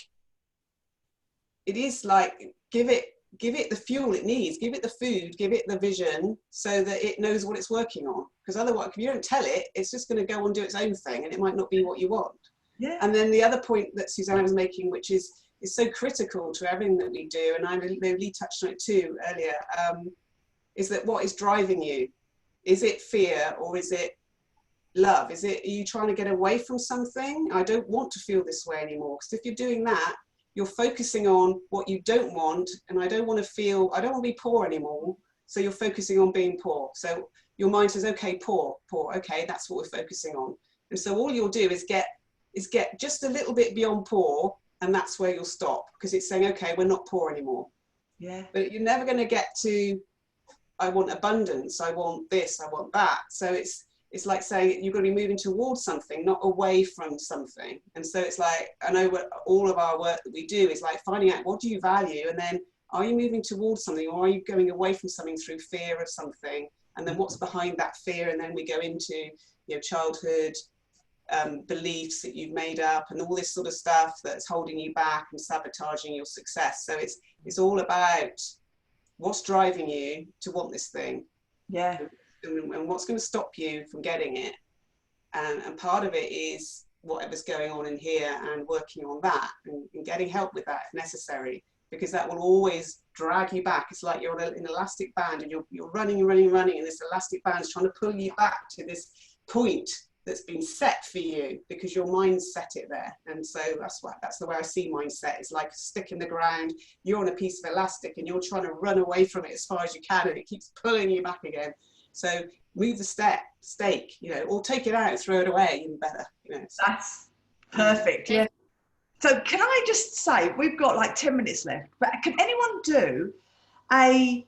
it is like, give it the fuel it needs, give it the food, give it the vision, so that it knows what it's working on. Because otherwise, if you don't tell it, it's just going to go and do its own thing, and it might not be what you want. Yeah. And then the other point that Suzana was making, which is so critical to everything that we do, and I really touched on it too earlier, is that what is driving you? Is it fear, or is it love? Are you trying to get away from something? I don't want to feel this way anymore. Because if you're doing that, you're focusing on what you don't want, and I don't want to be poor anymore. So you're focusing on being poor. So your mind says, okay, poor, okay, that's what we're focusing on. And so all you'll do is get just a little bit beyond poor, and that's where you'll stop, because it's saying, okay, we're not poor anymore. Yeah. But you're never going to get to, I want abundance, I want this, I want that. So it's like saying you've got to be moving towards something, not away from something. And so it's like, I know what all of our work that we do is like finding out, what do you value? And then are you moving towards something, or are you going away from something through fear of something? And then what's behind that fear? And then we go into, childhood beliefs that you've made up, and all this sort of stuff that's holding you back and sabotaging your success. So it's all about what's driving you to want this thing. Yeah. And what's going to stop you from getting it. And part of it is whatever's going on in here, and working on that, and getting help with that if necessary, because that will always drag you back. It's like you're in an elastic band, and you're running, and this elastic band is trying to pull you back to this point that's been set for you, because your mind set it there. And so that's the way I see mindset. It's like a stick in the ground. You're on a piece of elastic, and you're trying to run away from it as far as you can, and it keeps pulling you back again. So move the stake, or take it out and throw it away, even better. So.
That's perfect. Yeah. So can I just say, we've got like 10 minutes left, but can anyone do a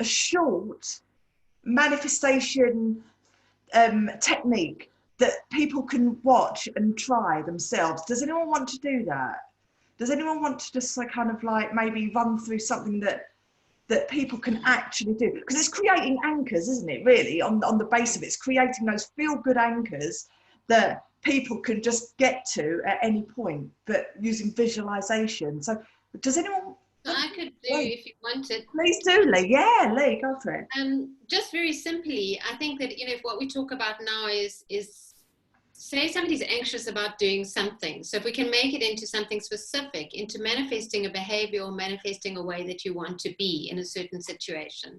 short manifestation technique that people can watch and try themselves? Does anyone want to do that? Does anyone want to just kind of like maybe run through something that people can actually do? Because it's creating anchors, isn't it, really, on the base of it? It's creating those feel-good anchors that people can just get to at any point, but using visualization. So does anyone
So I could do, if you wanted.
Please do, Lee. Yeah, Lee, go for it.
Just very simply, I think that, if what we talk about now is say somebody's anxious about doing something. So if we can make it into something specific, into manifesting a behavior or manifesting a way that you want to be in a certain situation,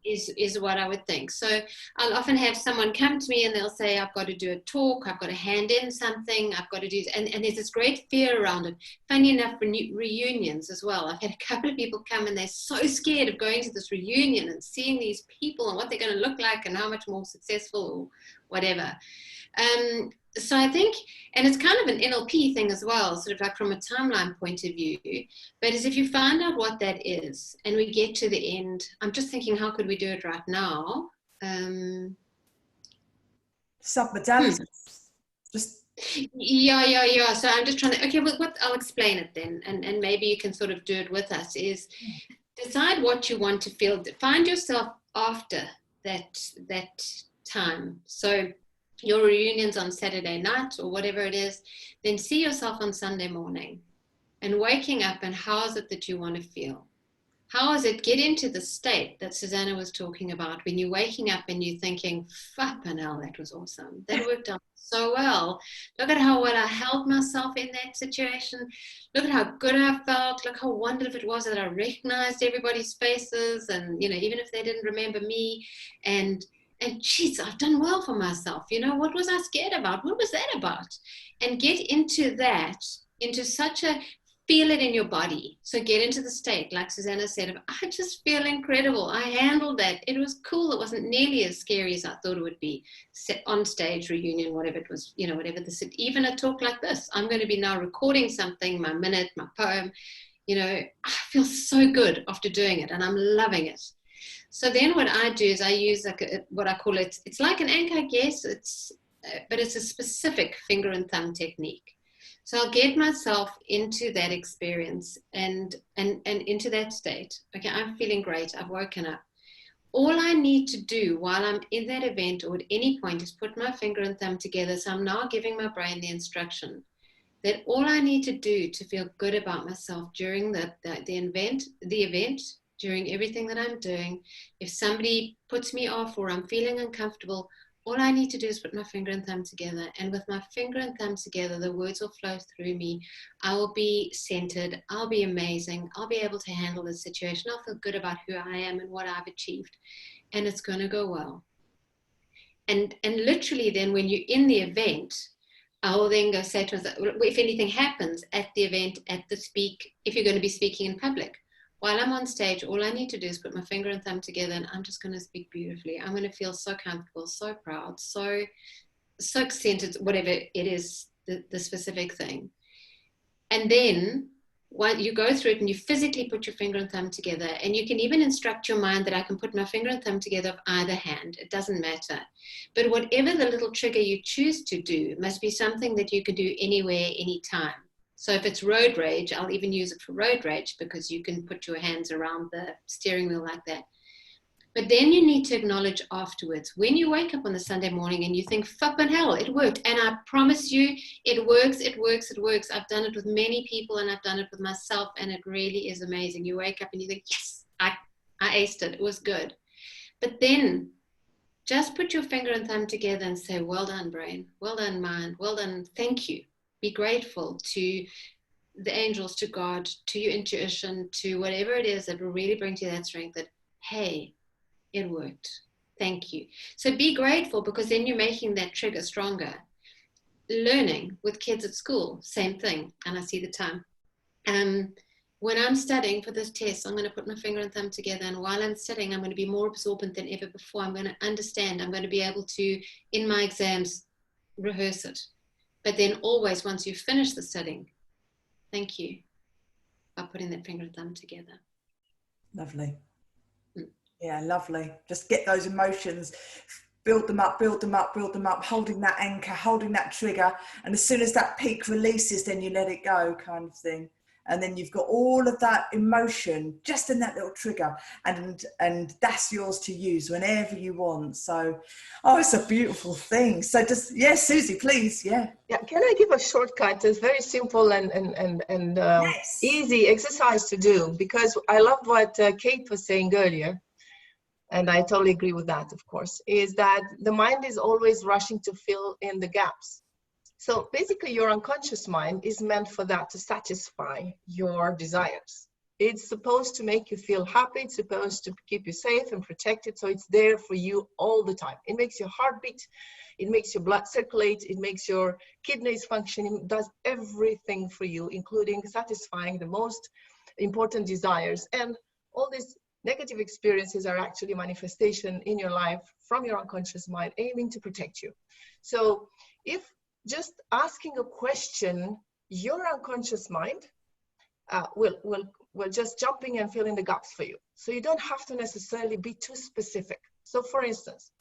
is what I would think. So I'll often have someone come to me and they'll say, I've got to do a talk, I've got to hand in something, I've got to do, and there's this great fear around it. Funny enough, reunions as well. I've had a couple of people come and they're so scared of going to this reunion and seeing these people and what they're going to look like and how much more successful or whatever. So I think, and it's kind of an NLP thing as well, sort of like from a timeline point of view, but as if you find out what that is and we get to the end, I'm just thinking, how could we do it right now?
Submodalities. Just
yeah. So I'm just trying to, okay, well, I'll explain it then, and maybe you can sort of do it with us, is decide what you want to feel. Find yourself after that time. So your reunion's on Saturday night or whatever it is, then see yourself on Sunday morning and waking up, and how is it that you want to feel? How is it, get into the state that Suzana was talking about when you're waking up and you're thinking, flippin' hell, that was awesome. That worked out so well. Look at how well I held myself in that situation. Look at how good I felt. Look how wonderful it was that I recognized everybody's faces, and, even if they didn't remember me, and geez, I've done well for myself. What was I scared about? What was that about? And get into that, into such a, feel it in your body. So get into the state, like Suzana said, of, I just feel incredible. I handled that. It was cool. It wasn't nearly as scary as I thought it would be. On stage, reunion, whatever it was, whatever this, even a talk like this. I'm going to be now recording something, my minute, my poem. I feel so good after doing it, and I'm loving it. So then what I do is I use what I call it, it's like an anchor, I guess, but it's a specific finger and thumb technique. So I'll get myself into that experience and into that state. Okay, I'm feeling great. I've woken up. All I need to do while I'm in that event or at any point is put my finger and thumb together. So I'm now giving my brain the instruction that all I need to do to feel good about myself during the event, during everything that I'm doing, if somebody puts me off or I'm feeling uncomfortable, all I need to do is put my finger and thumb together. And with my finger and thumb together, the words will flow through me. I will be centered. I'll be amazing. I'll be able to handle the situation. I'll feel good about who I am and what I've achieved. And it's going to go well. And literally then when you're in the event, I will then go say to myself, if anything happens at the event, if you're going to be speaking in public, while I'm on stage, all I need to do is put my finger and thumb together, and I'm just going to speak beautifully. I'm going to feel so comfortable, so proud, so centered, whatever it is, the specific thing. And then while you go through it and you physically put your finger and thumb together, and you can even instruct your mind that I can put my finger and thumb together of either hand. It doesn't matter. But whatever the little trigger you choose to do must be something that you can do anywhere, anytime. So if it's road rage, I'll even use it for road rage, because you can put your hands around the steering wheel like that. But then you need to acknowledge afterwards, when you wake up on the Sunday morning and you think, flippin' hell, it worked. And I promise you, it works, it works, it works. I've done it with many people and I've done it with myself, and it really is amazing. You wake up and you think, yes, I aced it. It was good. But then just put your finger and thumb together and say, well done, brain. Well done, mind. Well done. Thank you. Be grateful to the angels, to God, to your intuition, to whatever it is that will really bring to you that strength that, hey, it worked. Thank you. So be grateful, because then you're making that trigger stronger. Learning with kids at school, same thing. And I see the time. When I'm studying for this test, I'm going to put my finger and thumb together. And while I'm studying, I'm going to be more absorbent than ever before. I'm going to understand. I'm going to be able to, in my exams, rehearse it. But then always, once you finish the studying, thank you, by putting that finger and thumb together.
Lovely. Yeah, lovely. Just get those emotions, build them up, build them up, build them up, holding that anchor, holding that trigger. And as soon as that peak releases, then you let it go, kind of thing. and then you've got all of that emotion just in that little trigger, and that's yours to use whenever you want. So, oh, it's a beautiful thing. So just, yes, Susie, please. Yeah,
Can I give a shortcut? It's very simple and
yes.
easy exercise to do, because I love what Kate was saying earlier, and I totally agree with that, of course, is that the mind is always rushing to fill in the gaps. So basically your unconscious mind is meant for that, to satisfy your desires. It's supposed to make you feel happy. It's supposed to keep you safe and protected. So it's there for you all the time. It makes your heart beat. It makes your blood circulate. It makes your kidneys function. It does everything for you, including satisfying the most important desires. And all these negative experiences are actually manifestation in your life from your unconscious mind aiming to protect you. So if just asking a question, your unconscious mind will just jumping and filling the gaps for you. So you don't have to necessarily be too specific. So for instance,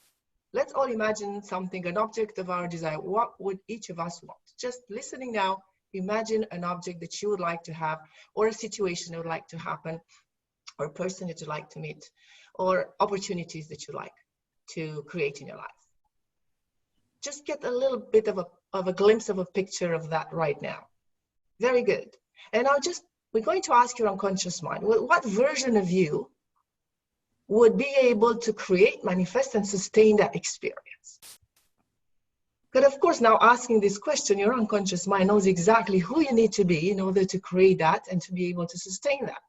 let's all imagine something, an object of our desire. What would each of us want? Just listening now, imagine an object that you would like to have, or a situation that would like to happen, or a person that you'd like to meet, or opportunities that you like to create in your life. Just get a little bit of a glimpse of a picture of that right now. Very good. And now we're going to ask your unconscious mind, what version of you would be able to create, manifest, and sustain that experience? But of course, now asking this question, your unconscious mind knows exactly who you need to be in order to create that and to be able to sustain that.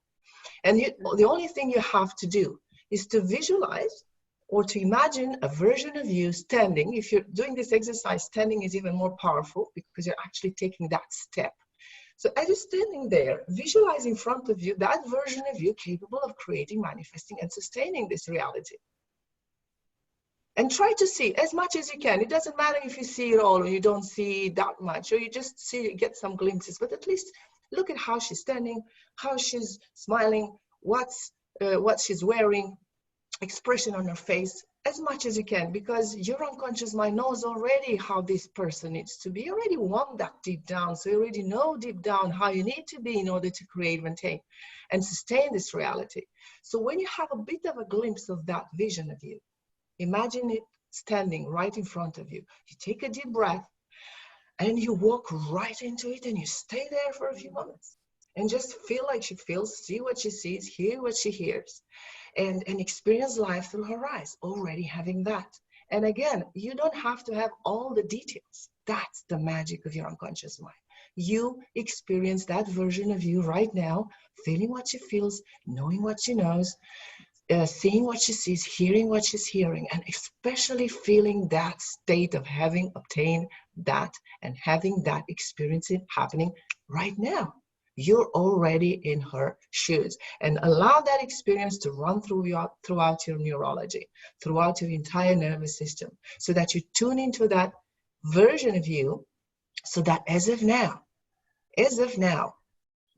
And the only thing you have to do is to visualize or to imagine a version of you standing. If you're doing this exercise, standing is even more powerful because you're actually taking that step. So as you're standing there, visualize in front of you that version of you capable of creating, manifesting, and sustaining this reality. And try to see as much as you can. It doesn't matter if you see it all or you don't see that much, or you just get some glimpses, but at least look at how she's standing, how she's smiling, what she's wearing, expression on her face, as much as you can, because your unconscious mind knows already how this person needs to be. You already want that deep down, so you already know deep down how you need to be in order to create, maintain, and sustain this reality. So when you have a bit of a glimpse of that vision of you, imagine it standing right in front of you. You take a deep breath and you walk right into it, and you stay there for a few moments and just feel like she feels, see what she sees, hear what she hears, and experience life through her eyes, already having that. And again, you don't have to have all the details. That's the magic of your unconscious mind. You experience that version of you right now, feeling what she feels, knowing what she knows, seeing what she sees, hearing what she's hearing, and especially feeling that state of having obtained that and having that experience happening right now. You're already in her shoes, and allow that experience to run throughout your neurology, throughout your entire nervous system, so that you tune into that version of you, so that as of now,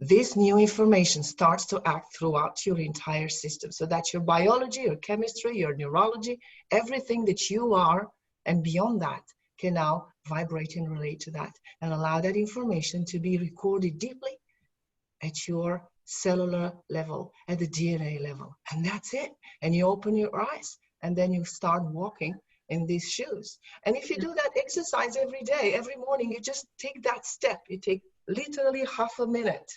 this new information starts to act throughout your entire system, so that your biology, your chemistry, your neurology, everything that you are and beyond that can now vibrate and relate to that, and allow that information to be recorded deeply at your cellular level, at the DNA level. And that's it. And you open your eyes, and then you start walking in these shoes. And if you do that exercise every day, every morning, you just take that step. You take literally half a minute,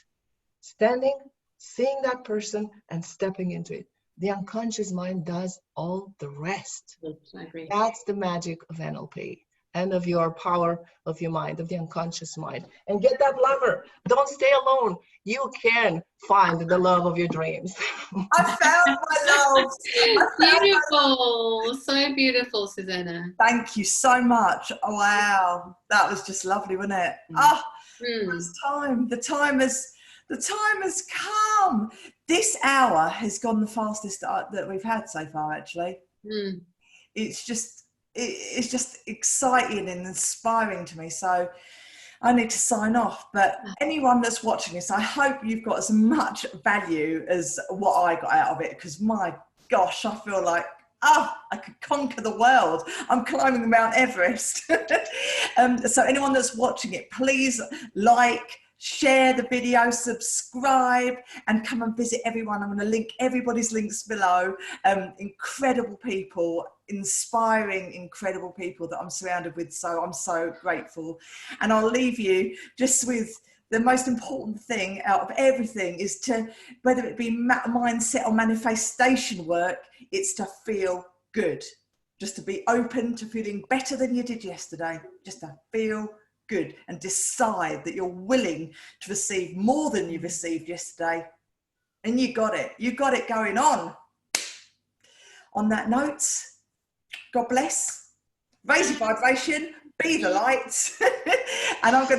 standing, seeing that person, and stepping into it. The unconscious mind does all the rest.
I agree.
That's the magic of NLP and of your power of your mind, of the unconscious mind. And get that lover. Don't stay alone. You can find the love of your dreams.
I found my love.
Beautiful. So beautiful, Suzana.
Thank you so much. Oh, wow. That was just lovely, wasn't it? Oh, it's time. The time has come. This hour has gone the fastest that we've had so far, actually. It's just exciting and inspiring to me. So I need to sign off, but anyone that's watching this, I hope you've got as much value as what I got out of it, because my gosh, I feel like, I could conquer the world. I'm climbing Mount Everest. So anyone that's watching it, please like, share the video, subscribe, and come and visit everyone. I'm going to link everybody's links below. Incredible people, inspiring, incredible people that I'm surrounded with. So I'm so grateful. And I'll leave you just with the most important thing out of everything is to, whether it be mindset or manifestation work, it's to feel good. Just to be open to feeling better than you did yesterday. Just to feel good and decide that you're willing to receive more than you received yesterday. And you got it. You got it going on. On that note, God bless. Raise your vibration. Be the light. And I'm going to